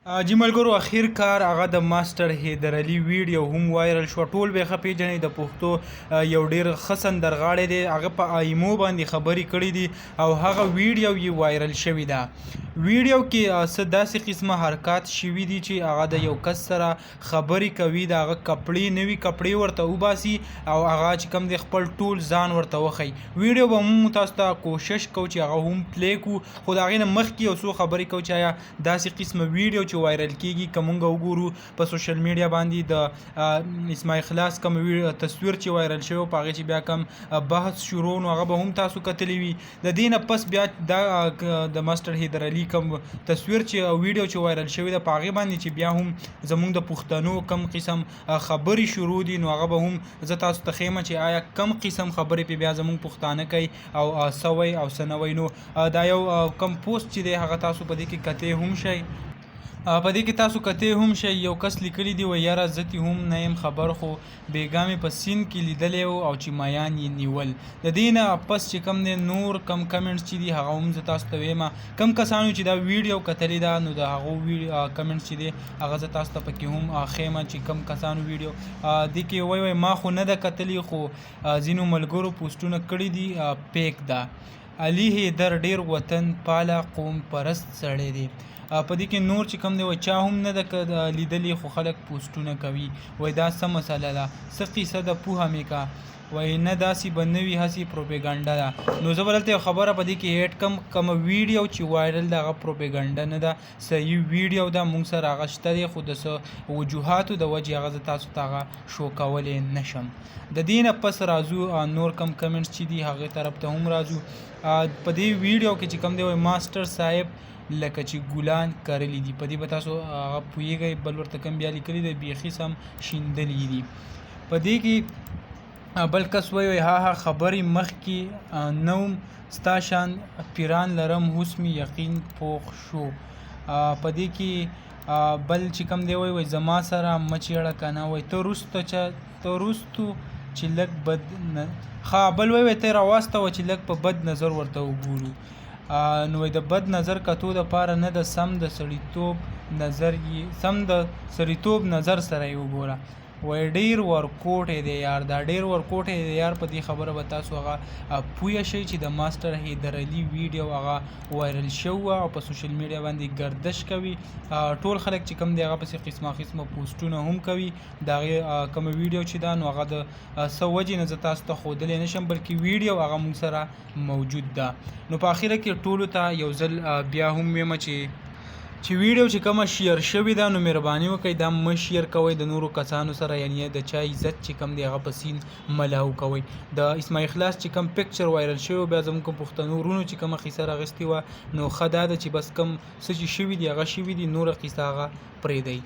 جی ملګرو اخیر کار هغه د ماسټر حیدر علي ویډیو هم وایرل شو. ټول به ښه پیژنئ د پښتو یو ډیر ښه سندرغاړی دی. هغه په ایمو باندې خبرې کړې دي او هغه ویډیو یې وایرل شوې ده. ویډیو کې څه داسې قسمه حرکات شوي دي چې هغه د یو کس سره خبرې کوي، د هغه کپړې نوي کپړې ورته وباسي او هغه چې کوم دی خپل ټول ځان ورته وښي. ویډیو به موږ تاسو ته کوشش کوو چې هغه هم پلی کړو، خو د هغې نه مخکې یو څو خبرې کوو چې آیا داسې قسمه ویډیو چې وایرل کیږي که مونږ وګورو په سوشل میډیا باندې د اسماعیل خلاص کوم تصویر چې وایرل شوی په هغې چې بیا کوم بحث شروع نو هغه به هم تاسو کتلی وي. د دې نه پس بیا دا د ماسټر حیدر علي کوم تصویر چې ویډیو چې وایرل شوی ده په هغې باندې چې بیا هم زمونږ د پښتنو کم قسم خبرې شروع دي نو هغه به هم زه تاسو ته ښیم چې آیا کم قسم خبرې پې بیا زمونږ پښتانه کوي او څه وایي او څه نه وایي. نو دا یو کم پوسټ چې دی هغه تاسو په دې کې کتلی هم شئ. په دې کې تاسو کتلی هم شئ یو کس لیکلی دی و یاره زه تې هم نه یم خبر خو بیګا مې په سیند کې لیدلی و او چې مایان یې نیول. د دې نه پس چې کوم دی نور کم کمنټس چې دي هغه هم زه تاسو ته ویم. کم کسانو چې دا ویډیو کتلی ده نو د هغو کمنټس چې دی هغه زه تاسو ته پکې هم ښیم چې کم کسانو ویډیو دې کې وایي ما خو نه ده کتلی خو ځینو ملګرو پوسټونه کړي دي پیک ده. علي حیدر ډیر وطن پاله قوم پرست سړی دی. په دې کې نور چې کوم دی وایي چا هم نه ده لیدلی خو خلک پوسټونه کوي وایي دا څه مسله ده څه قیصه ده پوهه مې کا وایي نه داسې به نه وي هسې پروپیګنډه ده. نو زه به دلته یو خبره په دې کې ایډ کړم کومه ویډیو چې وایرل ده هغه پروپیګنډه نه ده، صحیح ویډیو ده. موږ سره هغه شته دی خو د څه وجوهاتو د وجې هغه زه تاسو ته هغه شو کولی نه شم. د دې نه پس راځو نور کم کمنټس چې دي هغې طرف ته هم راځو. په دې ویډیو کې چې کوم دی وایي ماسټر صاحب لکه چې ګلان کرلی دي په دې به تاسو هغه پوهیږئ. بل ورته کوم بیا لیکلي دی بیخي سم شیندلي دي. په دې کې بل کس وایي ها خبرې مخکې نوم ستا شان پیران لرم اوس مې یقین پوخ شو. په دې کې بل چې کوم دی وایي زما سره مه چیړه که نه وایي ته روستو چې لږ بد بل وایي ته یې راواستوه چې لږ په بد نظر ورته وګورو. نو د بد نظر کتو دپاره نه د سم د سړیتوب نظر سره یې وګوره. وایي ډېر ورکوټی دی یار. دا ډېر ورکوټی دی یار. په دې خبره به تاسو هغه پوه شئ چې د ماسټر حیدر علي ویډیو هغه وایرل شوی او په سوشل میډیا باندې ګردش کوي. ټول خلک چې کوم دی هغه پسې قسمه پوسټونه هم کوي. د هغې کومه ویډیو چې ده نو هغه د څه وجې نه زه تاسو ته ښودلی نه شم بلکې ویډیو هغه موږ سره موجود ده. نو په اخره کې ټولو ته یو ځل بیا هم ویم چې ویډیو چې کومه شیر شوې ده نو مهرباني وکړئ دا مه شیر کوئ د نورو کسانو سره، یعنې د چا عزت چې کوم دی هغه په سین ملهو کوئ. د اسماعیل خلاص چې کوم پکچر وایرل شوی بیا زموږ کوم پښتنو ورونو چې کومه قیصه راغستې وه نو ښه دا ده چې بس کوم څه چې شوي دي هغه شوي دي، نوره قیصه هغه پرېږدئ.